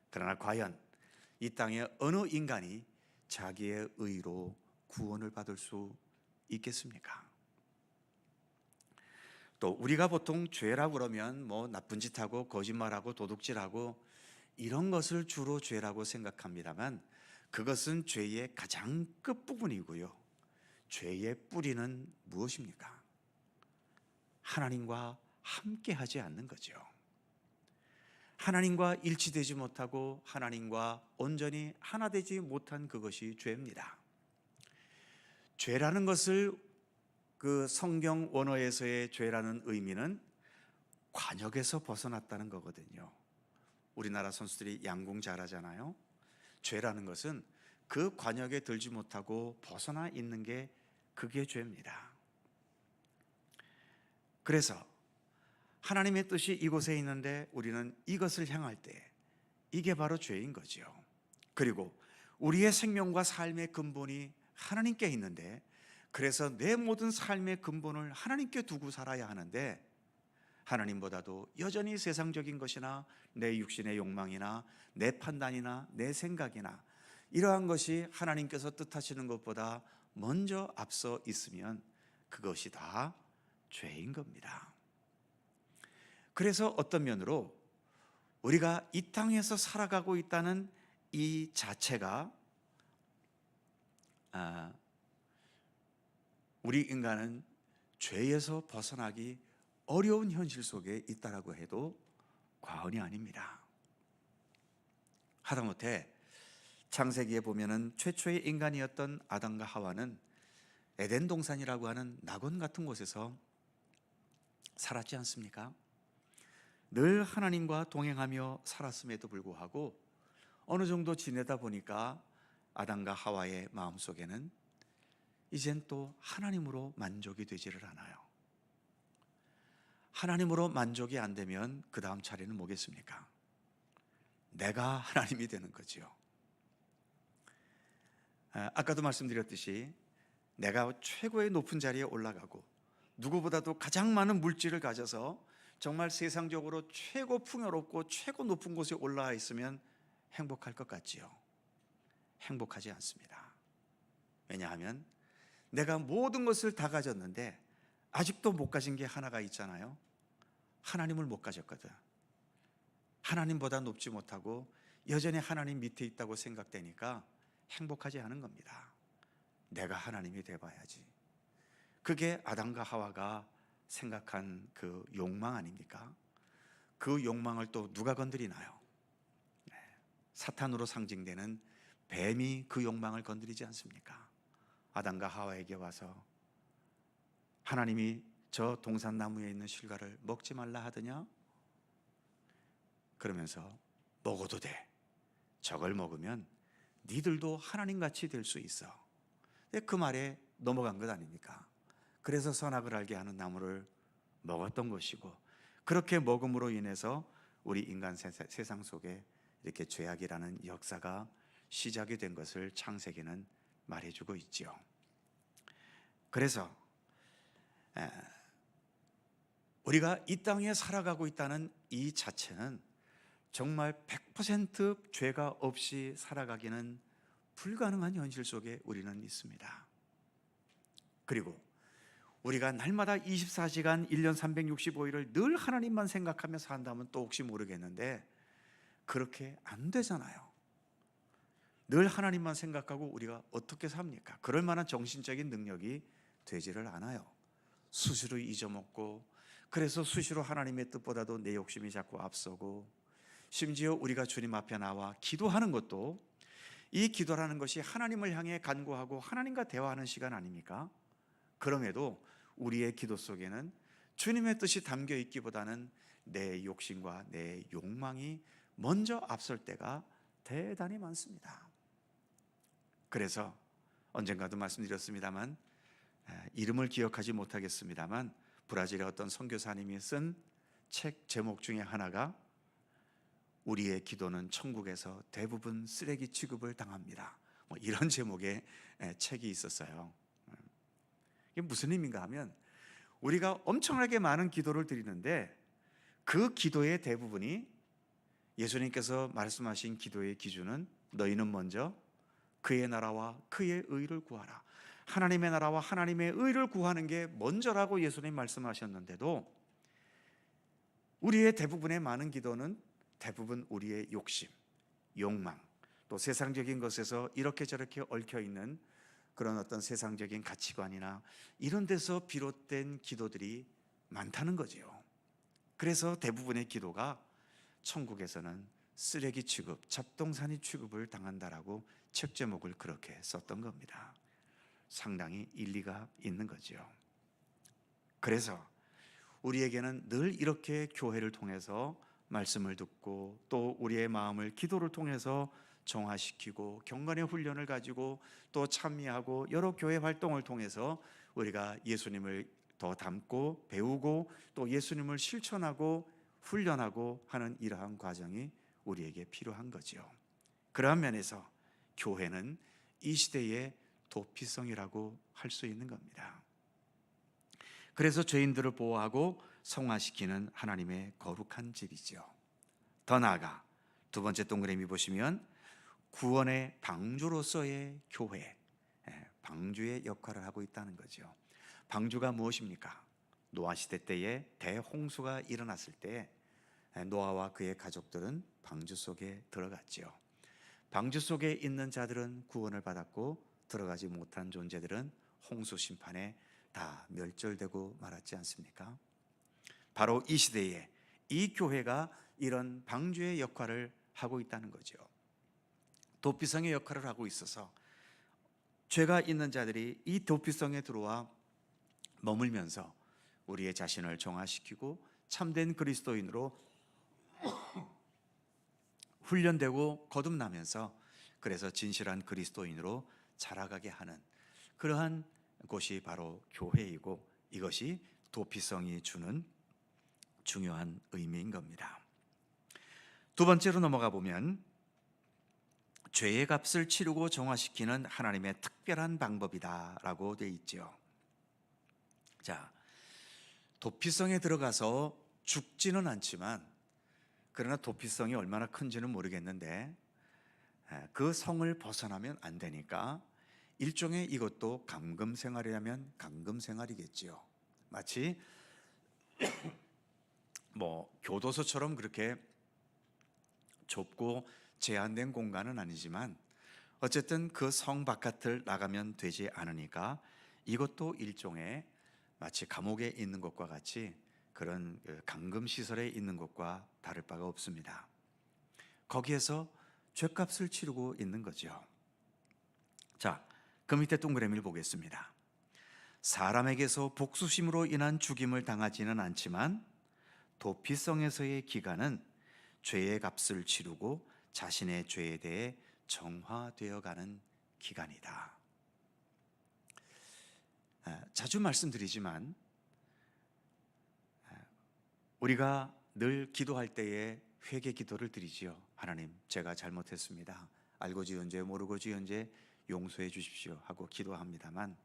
그러나 과연 이 땅에 어느 인간이 자기의 의로 구원을 받을 수 있겠습니까? 또 우리가 보통 죄라고 그러면 뭐 나쁜 짓하고 거짓말하고 도둑질하고 이런 것을 주로 죄라고 생각합니다만, 그것은 죄의 가장 끝부분이고요. 죄의 뿌리는 무엇입니까? 하나님과 함께 하지 않는 거죠. 하나님과 일치되지 못하고 하나님과 온전히 하나 되지 못한 그것이 죄입니다. 죄라는 것을 그 성경 원어에서의 죄라는 의미는 관역에서 벗어났다는 거거든요. 우리나라 선수들이 양궁 잘하잖아요. 죄라는 것은 그 관역에 들지 못하고 벗어나 있는 게 그게 죄입니다. 그래서 하나님의 뜻이 이곳에 있는데 우리는 이것을 향할 때 이게 바로 죄인 거죠. 그리고 우리의 생명과 삶의 근본이 하나님께 있는데, 그래서 내 모든 삶의 근본을 하나님께 두고 살아야 하는데, 하나님보다도 여전히 세상적인 것이나 내 육신의 욕망이나 내 판단이나 내 생각이나 이러한 것이 하나님께서 뜻하시는 것보다 먼저 앞서 있으면 그것이 다 죄인 겁니다. 그래서 어떤 면으로 우리가 이 땅에서 살아가고 있다는 이 자체가 우리 인간은 죄에서 벗어나기 어려운 현실 속에 있다라고 해도 과언이 아닙니다. 하다못해 창세기에 보면은 최초의 인간이었던 아담과 하와는 에덴 동산이라고 하는 낙원 같은 곳에서 살았지 않습니까? 늘 하나님과 동행하며 살았음에도 불구하고 어느 정도 지내다 보니까 아담과 하와의 마음속에는 이젠 또 하나님으로 만족이 되지를 않아요. 하나님으로 만족이 안 되면 그 다음 차례는 뭐겠습니까? 내가 하나님이 되는 거죠. 아까도 말씀드렸듯이 내가 최고의 높은 자리에 올라가고 누구보다도 가장 많은 물질을 가져서 정말 세상적으로 최고 풍요롭고 최고 높은 곳에 올라와 있으면 행복할 것 같지요. 행복하지 않습니다. 왜냐하면 내가 모든 것을 다 가졌는데 아직도 못 가진 게 하나가 있잖아요. 하나님을 못 가졌거든. 하나님보다 높지 못하고 여전히 하나님 밑에 있다고 생각되니까 행복하지 않은 겁니다. 내가 하나님이 돼봐야지. 그게 아담과 하와가 생각한 그 욕망 아닙니까? 그 욕망을 또 누가 건드리나요? 사탄으로 상징되는 뱀이 그 욕망을 건드리지 않습니까? 아담과 하와에게 와서 하나님이 저 동산나무에 있는 실과를 먹지 말라 하더냐? 그러면서 먹어도 돼. 저걸 먹으면 니들도 하나님같이 될 수 있어. 그 말에 넘어간 것 아닙니까? 그래서 선악을 알게 하는 나무를 먹었던 것이고, 그렇게 먹음으로 인해서 우리 인간 세상 속에 이렇게 죄악이라는 역사가 시작이 된 것을 창세기는 말해주고 있지요. 그래서 우리가 이 땅에 살아가고 있다는 이 자체는 정말 100% 죄가 없이 살아가기는 불가능한 현실 속에 우리는 있습니다. 그리고 우리가 날마다 24시간 1년 365일을 늘 하나님만 생각하며 산다면 또 혹시 모르겠는데 그렇게 안 되잖아요. 늘 하나님만 생각하고 우리가 어떻게 삽니까? 그럴 만한 정신적인 능력이 되지를 않아요. 수시로 잊어먹고, 그래서 수시로 하나님의 뜻보다도 내 욕심이 자꾸 앞서고, 심지어 우리가 주님 앞에 나와 기도하는 것도, 이 기도라는 것이 하나님을 향해 간구하고 하나님과 대화하는 시간 아닙니까? 그럼에도 우리의 기도 속에는 주님의 뜻이 담겨 있기보다는 내 욕심과 내 욕망이 먼저 앞설 때가 대단히 많습니다. 그래서 언젠가도 말씀드렸습니다만, 이름을 기억하지 못하겠습니다만, 브라질의 어떤 선교사님이 쓴 책 제목 중에 하나가 우리의 기도는 천국에서 대부분 쓰레기 취급을 당합니다, 이런 제목의 책이 있었어요. 이게 무슨 의미인가 하면, 우리가 엄청나게 많은 기도를 드리는데 그 기도의 대부분이, 예수님께서 말씀하신 기도의 기준은 너희는 먼저 그의 나라와 그의 의를 구하라, 하나님의 나라와 하나님의 의를 구하는 게 먼저라고 예수님 말씀하셨는데도, 우리의 대부분의 많은 기도는 대부분 우리의 욕심, 욕망, 또 세상적인 것에서 이렇게 저렇게 얽혀 있는 그런 어떤 세상적인 가치관이나 이런 데서 비롯된 기도들이 많다는 거지요. 그래서 대부분의 기도가 천국에서는 쓰레기 취급, 잡동사니 취급을 당한다라고 책 제목을 그렇게 썼던 겁니다. 상당히 일리가 있는 거죠. 그래서 우리에게는 늘 이렇게 교회를 통해서 말씀을 듣고, 또 우리의 마음을 기도를 통해서 정화시키고, 경건의 훈련을 가지고 또 참여하고, 여러 교회 활동을 통해서 우리가 예수님을 더 닮고 배우고, 또 예수님을 실천하고 훈련하고 하는 이러한 과정이 우리에게 필요한 거죠. 그러한 면에서 교회는 이 시대의 도피성이라고 할 수 있는 겁니다. 그래서 죄인들을 보호하고 성화시키는 하나님의 거룩한 집이죠. 더 나아가 두 번째 동그라미 보시면 구원의 방주로서의 교회, 방주의 역할을 하고 있다는 거죠. 방주가 무엇입니까? 노아 시대 때에 대홍수가 일어났을 때 노아와 그의 가족들은 방주 속에 들어갔죠. 방주 속에 있는 자들은 구원을 받았고, 들어가지 못한 존재들은 홍수 심판에 다 멸절되고 말았지 않습니까? 바로 이 시대에 이 교회가 이런 방주의 역할을 하고 있다는 거죠. 도피성의 역할을 하고 있어서 죄가 있는 자들이 이 도피성에 들어와 머물면서 우리의 자신을 정화시키고 참된 그리스도인으로 훈련되고 거듭나면서, 그래서 진실한 그리스도인으로 자라가게 하는 그러한 곳이 바로 교회이고, 이것이 도피성이 주는 중요한 의미인 겁니다. 두 번째로 넘어가 보면 죄의 값을 치르고 정화시키는 하나님의 특별한 방법이다라고 되어 있죠. 자, 도피성에 들어가서 죽지는 않지만, 그러나 도피성이 얼마나 큰지는 모르겠는데 그 성을 벗어나면 안 되니까 일종의 이것도 감금 생활이라면 감금 생활이겠지요. 마치 교도소처럼 그렇게 좁고 제한된 공간은 아니지만, 어쨌든 그 성 바깥을 나가면 되지 않으니까 이것도 일종의 마치 감옥에 있는 것과 같이 그런 감금 시설에 있는 것과 다를 바가 없습니다. 거기에서 죄값을 치르고 있는 거죠. 자, 그 밑에 동그라미를 보겠습니다. 사람에게서 복수심으로 인한 죽임을 당하지는 않지만 도피성에서의 기간은 죄의 값을 치르고 자신의 죄에 대해 정화되어 가는 기간이다. 자주 말씀드리지만 우리가 늘 기도할 때에 회개 기도를 드리지요. 하나님, 제가 잘못했습니다. 알고 지은 죄, 모르고 지은 죄 용서해 주십시오 하고 기도합니다만,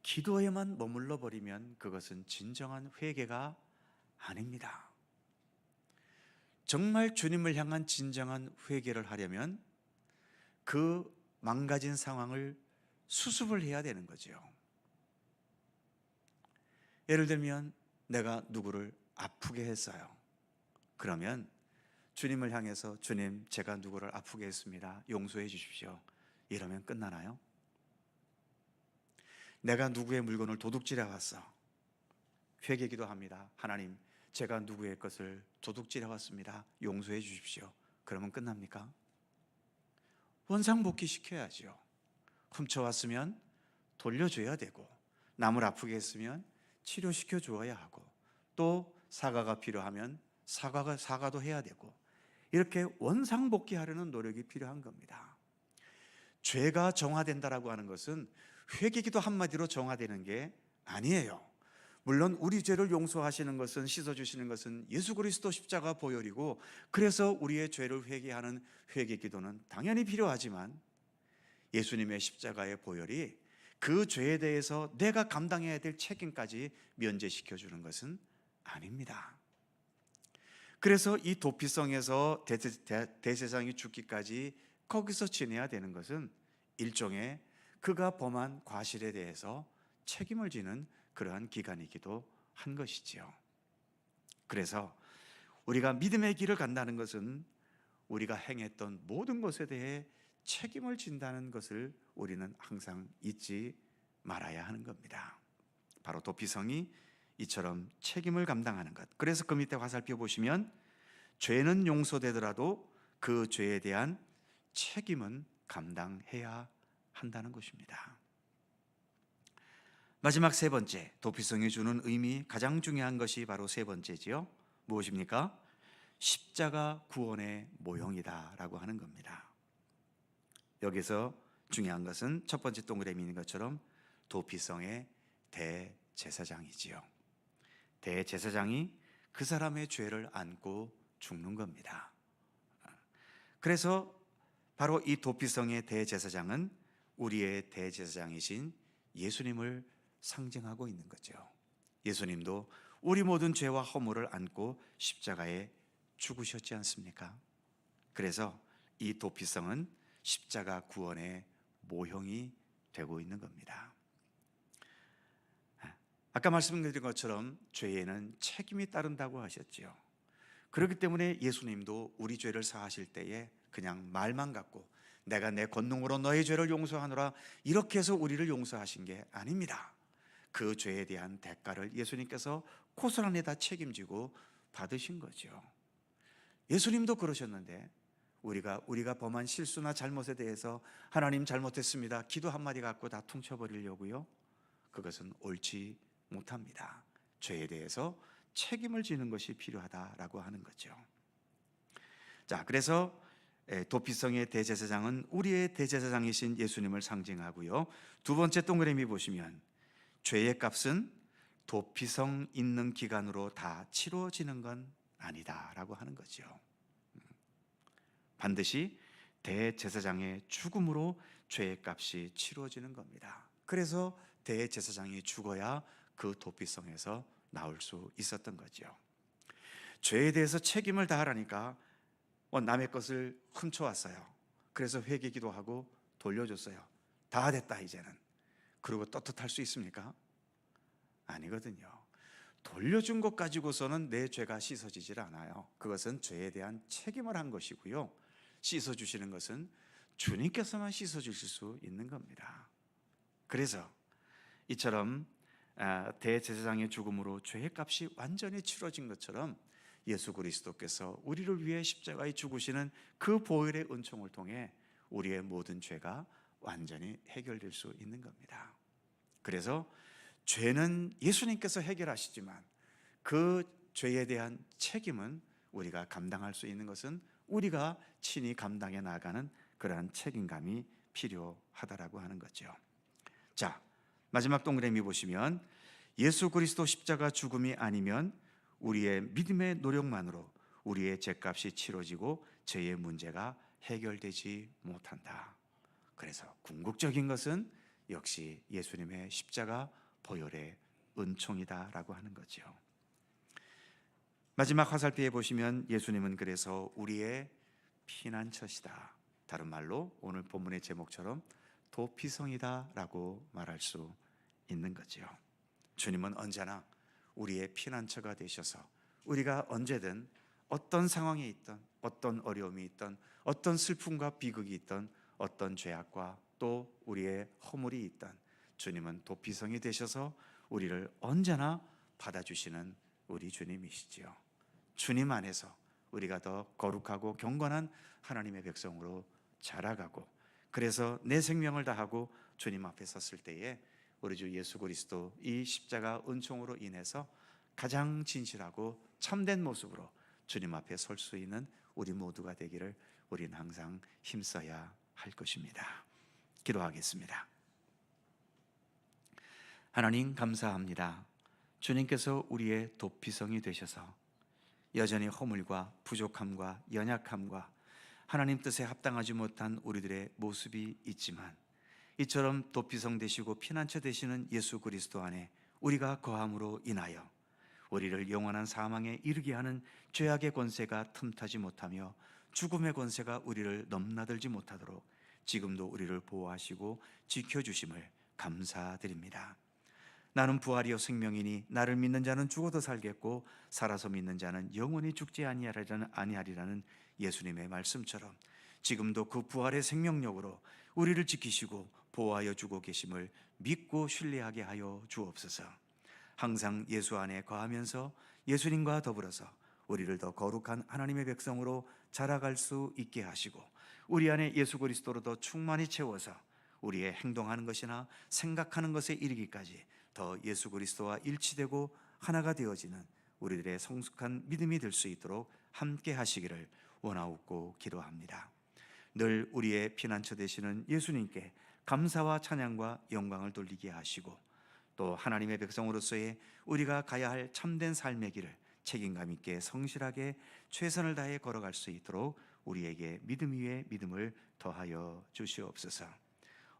기도에만 머물러 버리면 그것은 진정한 회개가 아닙니다. 정말 주님을 향한 진정한 회개를 하려면 그 망가진 상황을 수습을 해야 되는 거죠. 예를 들면 내가 누구를 아프게 했어요. 그러면 주님을 향해서 주님, 제가 누구를 아프게 했습니다. 용서해 주십시오. 이러면 끝나나요? 내가 누구의 물건을 도둑질해 왔어. 회개기도 합니다. 하나님, 제가 누구의 것을 도둑질해 왔습니다. 용서해 주십시오. 그러면 끝납니까? 원상복귀 시켜야죠. 훔쳐왔으면 돌려줘야 되고, 남을 아프게 했으면 치료시켜 주어야 하고, 또 사과가 필요하면 사과도 해야 되고, 이렇게 원상복귀하려는 노력이 필요한 겁니다. 죄가 정화된다라고 하는 것은 회개기도 한마디로 정화되는 게 아니에요. 물론 우리 죄를 용서하시는 것은, 씻어주시는 것은 예수 그리스도 십자가 보혈이고, 그래서 우리의 죄를 회개하는 회개기도는 당연히 필요하지만, 예수님의 십자가의 보혈이 그 죄에 대해서 내가 감당해야 될 책임까지 면제시켜 주는 것은 아닙니다. 그래서 이 도피성에서 대제사장이 죽기까지 거기서 지내야 되는 것은 일종의 그가 범한 과실에 대해서 책임을 지는 그러한 기간이기도 한 것이지요. 그래서 우리가 믿음의 길을 간다는 것은 우리가 행했던 모든 것에 대해 책임을 진다는 것을 우리는 항상 잊지 말아야 하는 겁니다. 바로 도피성이 이처럼 책임을 감당하는 것. 그래서 그 밑에 화살표 보시면 죄는 용서되더라도 그 죄에 대한 책임은 감당해야 한다는 것입니다. 마지막 세 번째, 도피성이 주는 의미, 가장 중요한 것이 바로 세 번째지요. 무엇입니까? 십자가 구원의 모형이다라고 하는 겁니다. 여기서 중요한 것은 첫 번째 동그라미 있는 것처럼 도피성의 대제사장이지요. 대제사장이 그 사람의 죄를 안고 죽는 겁니다. 그래서 바로 이 도피성의 대제사장은 우리의 대제사장이신 예수님을 상징하고 있는 거죠. 예수님도 우리 모든 죄와 허물을 안고 십자가에 죽으셨지 않습니까? 그래서 이 도피성은 십자가 구원의 모형이 되고 있는 겁니다. 아까 말씀드린 것처럼 죄에는 책임이 따른다고 하셨지요. 그렇기 때문에 예수님도 우리 죄를 사하실 때에 그냥 말만 갖고 내가 내 권능으로 너의 죄를 용서하노라 이렇게 해서 우리를 용서하신 게 아닙니다. 그 죄에 대한 대가를 예수님께서 고스란히 다 책임지고 받으신 거죠. 예수님도 그러셨는데 우리가 범한 실수나 잘못에 대해서 하나님 잘못했습니다, 기도 한마디 갖고 다 퉁쳐버리려고요? 그것은 옳지 못합니다. 죄에 대해서 책임을 지는 것이 필요하다라고 하는 거죠. 자, 그래서 도피성의 대제사장은 우리의 대제사장이신 예수님을 상징하고요. 두 번째 동그라미 보시면 죄의 값은 도피성 있는 기간으로 다 치러지는 건 아니다라고 하는 거죠. 반드시 대제사장의 죽음으로 죄의 값이 치러지는 겁니다. 그래서 대제사장이 죽어야 그 도피성에서 나올 수 있었던 거죠. 죄에 대해서 책임을 다하라니까 남의 것을 훔쳐왔어요. 그래서 회개기도 하고 돌려줬어요. 다 됐다 이제는. 그리고 떳떳할 수 있습니까? 아니거든요. 돌려준 것 가지고서는 내 죄가 씻어지질 않아요. 그것은 죄에 대한 책임을 한 것이고요. 씻어주시는 것은 주님께서만 씻어주실 수 있는 겁니다. 그래서 이처럼 대제사장의 죽음으로 죄의 값이 완전히 치러진 것처럼 예수 그리스도께서 우리를 위해 십자가에 죽으시는 그 보혈의 은총을 통해 우리의 모든 죄가 완전히 해결될 수 있는 겁니다. 그래서 죄는 예수님께서 해결하시지만 그 죄에 대한 책임은 우리가 감당할 수 있는 것은 우리가 친히 감당해 나가는 그러한 책임감이 필요하다라고 하는 거죠. 자, 마지막 동그라미 보시면 예수 그리스도 십자가 죽음이 아니면 우리의 믿음의 노력만으로 우리의 죄값이 치러지고 죄의 문제가 해결되지 못한다. 그래서 궁극적인 것은 역시 예수님의 십자가 보혈의 은총이다라고 하는 거죠. 마지막 화살표에 보시면 예수님은 그래서 우리의 피난처시다. 다른 말로 오늘 본문의 제목처럼 도피성이다라고 말할 수 있는 거지요. 주님은 언제나 우리의 피난처가 되셔서 우리가 언제든 어떤 상황에 있든, 어떤 어려움이 있든, 어떤 슬픔과 비극이 있든, 어떤 죄악과 또 우리의 허물이 있든 주님은 도피성이 되셔서 우리를 언제나 받아주시는 우리 주님이시지요. 주님 안에서 우리가 더 거룩하고 경건한 하나님의 백성으로 자라가고, 그래서 내 생명을 다하고 주님 앞에 섰을 때에 우리 주 예수 그리스도 이 십자가 은총으로 인해서 가장 진실하고 참된 모습으로 주님 앞에 설 수 있는 우리 모두가 되기를 우리는 항상 힘써야 할 것입니다. 기도하겠습니다. 하나님 감사합니다. 주님께서 우리의 도피성이 되셔서 여전히 허물과 부족함과 연약함과 하나님 뜻에 합당하지 못한 우리들의 모습이 있지만, 이처럼 도피성 되시고 피난처 되시는 예수 그리스도 안에 우리가 거함으로 인하여 우리를 영원한 사망에 이르게 하는 죄악의 권세가 틈타지 못하며 죽음의 권세가 우리를 넘나들지 못하도록 지금도 우리를 보호하시고 지켜주심을 감사드립니다. 나는 부활이요 생명이니 나를 믿는 자는 죽어도 살겠고 살아서 믿는 자는 영원히 죽지 아니하리라는 예수님의 말씀처럼 지금도 그 부활의 생명력으로 우리를 지키시고 보호하여 주고 계심을 믿고 신뢰하게 하여 주옵소서. 항상 예수 안에 거하면서 예수님과 더불어서 우리를 더 거룩한 하나님의 백성으로 자라갈 수 있게 하시고, 우리 안에 예수 그리스도로 더 충만히 채워서 우리의 행동하는 것이나 생각하는 것에 이르기까지 더 예수 그리스도와 일치되고 하나가 되어지는 우리들의 성숙한 믿음이 될 수 있도록 함께 하시기를 원하옵고 기도합니다. 늘 우리의 피난처 되시는 예수님께 감사와 찬양과 영광을 돌리게 하시고, 또 하나님의 백성으로서의 우리가 가야 할 참된 삶의 길을 책임감 있게 성실하게 최선을 다해 걸어갈 수 있도록 우리에게 믿음 위에 믿음을 더하여 주시옵소서.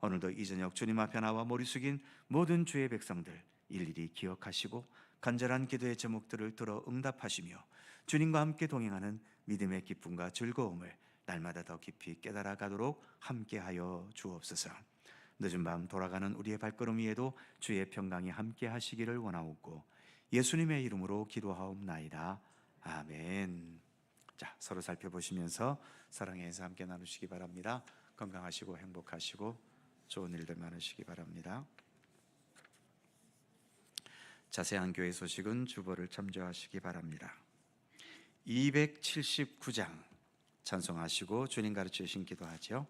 오늘도 이 저녁 주님 앞에 나와 머리 숙인 모든 주의 백성들 일일이 기억하시고 간절한 기도의 제목들을 들어 응답하시며 주님과 함께 동행하는 믿음의 기쁨과 즐거움을 날마다 더 깊이 깨달아 가도록 함께하여 주옵소서. 늦은 밤 돌아가는 우리의 발걸음 위에도 주의 평강이 함께 하시기를 원하옵고 예수님의 이름으로 기도하옵나이다. 아멘. 자, 서로 살펴보시면서 사랑의 인사 함께 나누시기 바랍니다. 건강하시고 행복하시고 좋은 일들 많으시기 바랍니다. 자세한 교회 소식은 주보를 참조하시기 바랍니다. 279장 찬송하시고 주님 가르쳐 주신 기도하죠.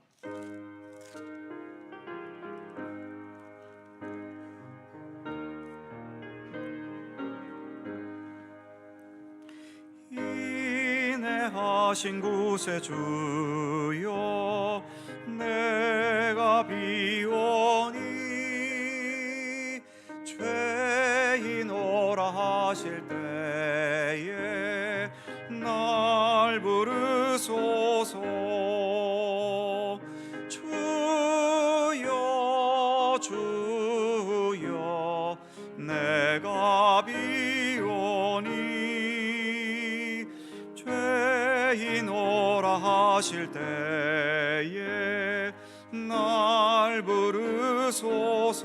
인내하신 곳에 주여 내가 비오니 죄인오라 하실 때에 날 부르소서. 주여 주여 내가 비오니 죄인오라 하실 때에 날 부르소서.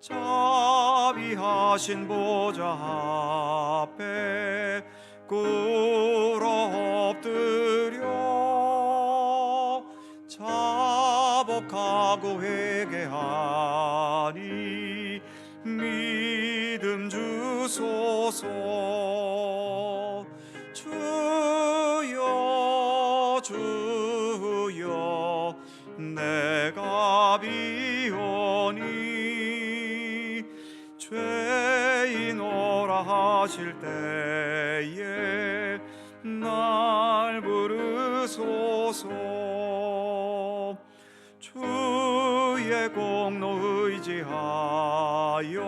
자비하신 보좌 앞에 꿇어 엎드려 자복하고 회개하니 믿음 주소서. 주여 주여 내가 비오니 죄인오라 하실 때에 날 부르소서. 주의 공로 의지하여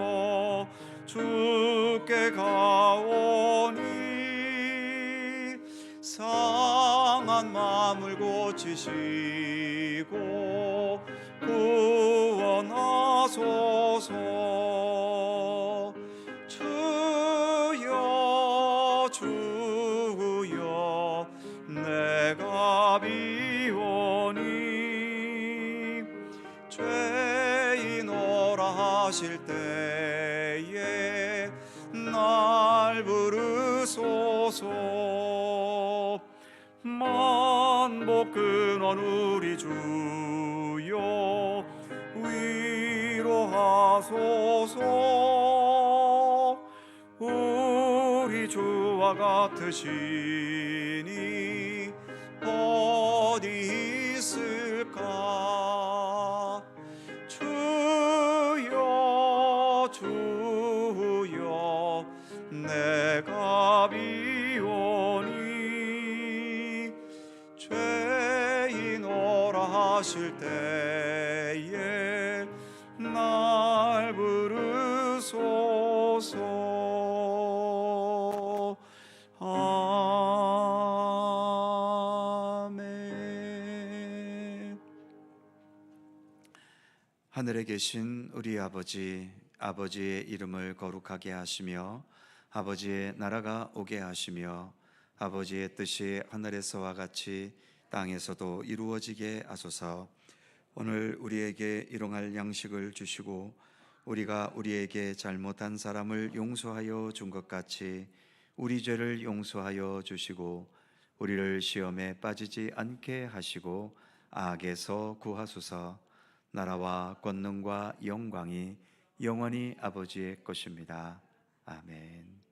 주께 가오니 상한 마음을 고치시고 구원하소서. 주여 주여 내가 오라 하실 때에 날 부르소서. 만복 근원 우리 주여 위로하소서. 우리 주와 같으시니 어디 있을까. 주여 주여 내가 비오니 죄인 오라 하실 때에 날 부르소서. 아멘. 하늘에 계신 우리 아버지, 아버지의 이름을 거룩하게 하시며 아버지의 나라가 오게 하시며 아버지의 뜻이 하늘에서와 같이 땅에서도 이루어지게 하소서. 오늘 우리에게 일용할 양식을 주시고 우리가 우리에게 잘못한 사람을 용서하여 준 것 같이 우리 죄를 용서하여 주시고 우리를 시험에 빠지지 않게 하시고 악에서 구하소서. 나라와 권능과 영광이 영원히 아버지의 것입니다. 아멘.